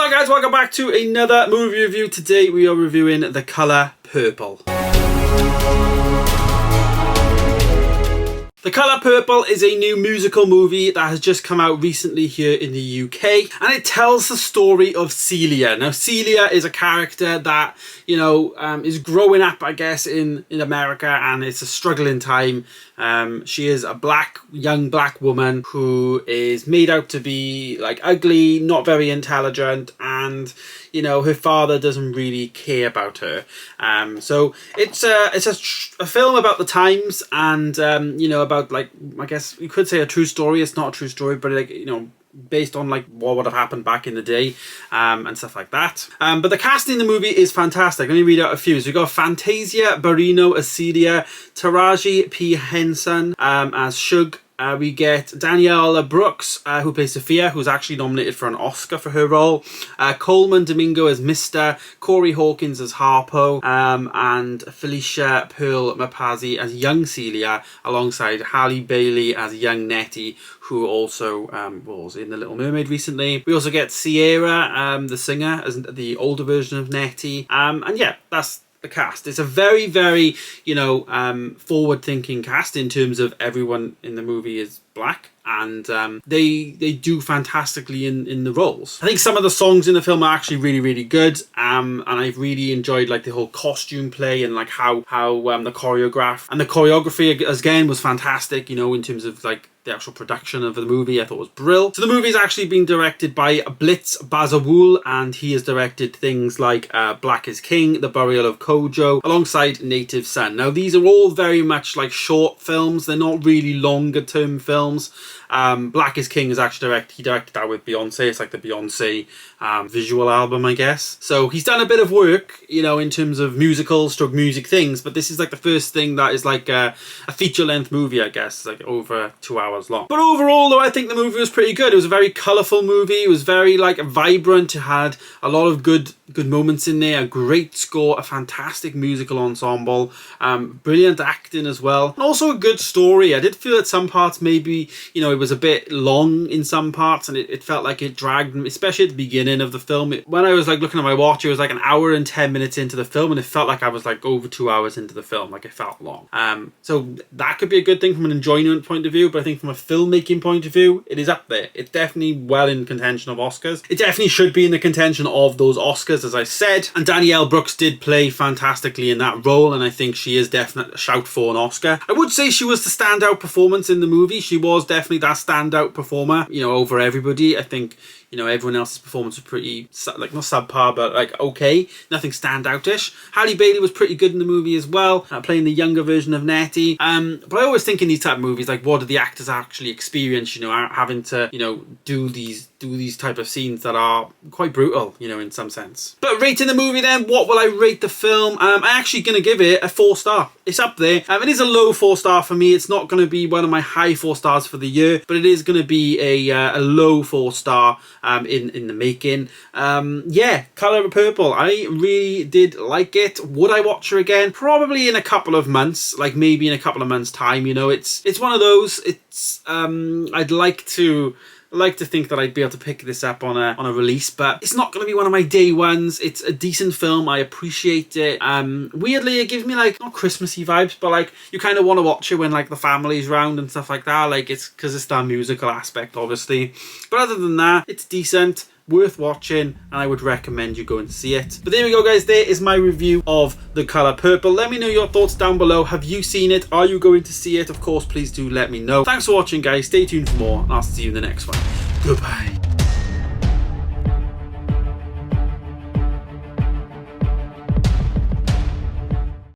Hello guys, welcome back to another movie review. Today we are reviewing The Colour Purple. The Colour Purple is a new musical movie that has just come out recently here in the UK, and it tells the story of Celia. Now, Celia is a character that, you know, is growing up, I guess, in America, and it's a struggling time. She is a young black woman who is made out to be like ugly, not very intelligent, and you know, her father doesn't really care about her. So it's a film about the times, and you know, about, like, I guess you could say a true story. It's not a true story, but, like, you know, based on like what would have happened back in the day, and stuff like that. But the casting in the movie is fantastic. Let me read out a few. So we've got Fantasia Barrino as Celia, Taraji P. Henson as Shug. We get Danielle Brooks, who plays Sophia, who's actually nominated for an Oscar for her role. Coleman Domingo as Mr. Corey Hawkins as Harpo, and Felicia Pearl Mapazzi as young Celia, alongside Halle Bailey as young Nettie, who also was in The Little Mermaid recently. We also get Sierra, the singer, as the older version of Nettie. And yeah, that's the cast. It's a very, very, you know, forward-thinking cast in terms of everyone in the movie is black, and they do fantastically in the roles. I think some of the songs in the film are actually really, really good, and I've really enjoyed like the whole costume play and like how the choreography again was fantastic, you know, in terms of like the actual production of the movie. I thought was brilliant. So the movie is actually being directed by Blitz Bazawul, and he has directed things like Black is King, The Burial of Kojo, alongside Native Son. Now these are all very much like short films. They're not really longer term films. Black is King is actually he directed that with Beyonce. It's like the Beyonce visual album, I guess. So he's done a bit of work, you know, in terms of music things, but this is like the first thing that is like a feature-length movie, I guess, like over 2 hours long. But overall, though, I think the movie was pretty good. It was a very colourful movie. It was very like vibrant. It had a lot of good moments in there, a great score, a fantastic musical ensemble, brilliant acting as well, and also a good story. I did feel at some parts maybe, you know, it was a bit long in some parts, and it felt like it dragged, especially at the beginning of the film. When I was like looking at my watch, it was like 1 hour and 10 minutes into the film, and it felt like I was like over 2 hours into the film. Like, it felt long. So that could be a good thing from an enjoyment point of view, but I think from a filmmaking point of view, it is up there. It's definitely well in contention of Oscars. It definitely should be in the contention of those Oscars, as I said. And Danielle Brooks did play fantastically in that role, and I think she is definitely a shout for an Oscar. I would say she was the standout performance in the movie. She was definitely that standout performer, you know, over everybody. I think, you know, everyone else's performance was pretty, like, not subpar, but like okay, nothing standoutish. Halle Bailey was pretty good in the movie as well, playing the younger version of Nettie. But I always think in these type of movies, like, what do the actors actually experience, you know, having to, you know, do these type of scenes that are quite brutal, you know, in some sense. But rating the movie then, what will I rate the film? I'm actually going to give it a 4-star. It's up there. It is a low 4-star for me. It's not going to be one of my high 4 stars for the year, but it is going to be a low 4-star in the making. Yeah, Colour Purple. I really did like it. Would I watch her again? Probably in a couple of months, like maybe in a couple of months' time. You know, it's one of those. It's I'd like to think that I'd be able to pick this up on a release, but it's not going to be one of my day ones. It's a decent film. I appreciate it. Weirdly, it gives me like, not Christmassy vibes, but like you kind of want to watch it when like the family's round and stuff like that. Like, it's because it's that musical aspect, obviously. But other than that, it's decent, worth watching, and I would recommend you go and see it. But there we go, guys. There is my review of The Colour Purple. Let me know your thoughts down below. Have you seen it? Are you going to see it? Of course, please do let me know. Thanks for watching, guys. Stay tuned for more, and I'll see you in the next one. Goodbye.